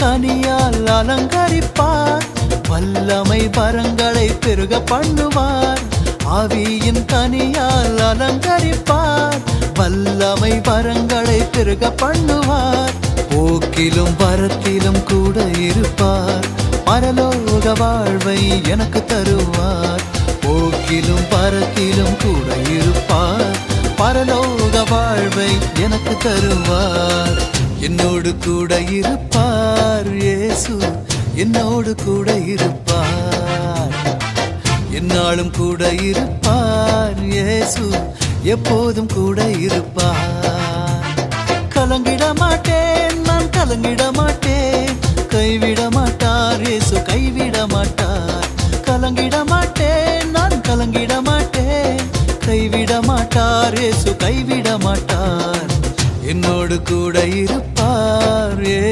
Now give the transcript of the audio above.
கனியால் அலங்கரிப்பார். வல்லமை வரங்களை பெருக பண்ணுவார். ஆவியின் கனியால் அலங்கரிப்பார். வல்லமை வரங்களை பெருக பண்ணுவார். போக்கிலும் வரத்திலும் கூட இருப்பார். பரலோக வாழ்வை எனக்கு தருவார். போக்கிலும் பரத்திலும் கூட இருப்பார். பரலோக வாழ்வை எனக்கு தருவார். என்னோடு கூட இருப்பார். இயேசு என்னோடு கூட இருப்பார். என்னாலும் கூட இருப்பார். இயேசு எப்போதும் கூட இருப்பார். கலங்கிட மாட்டேன், நான் கலங்கிட மாட்டேன். கைவிட மாட்டார் இயேசு, கைவிட மாட்டார். கலங்கிட மாட்டேன், நான் கலங்கிட மாட்டேன். கைவிட மாட்டார் இயேசு, கைவிட மாட்டார். என்னோடு கூட இருப்பார். இயேசு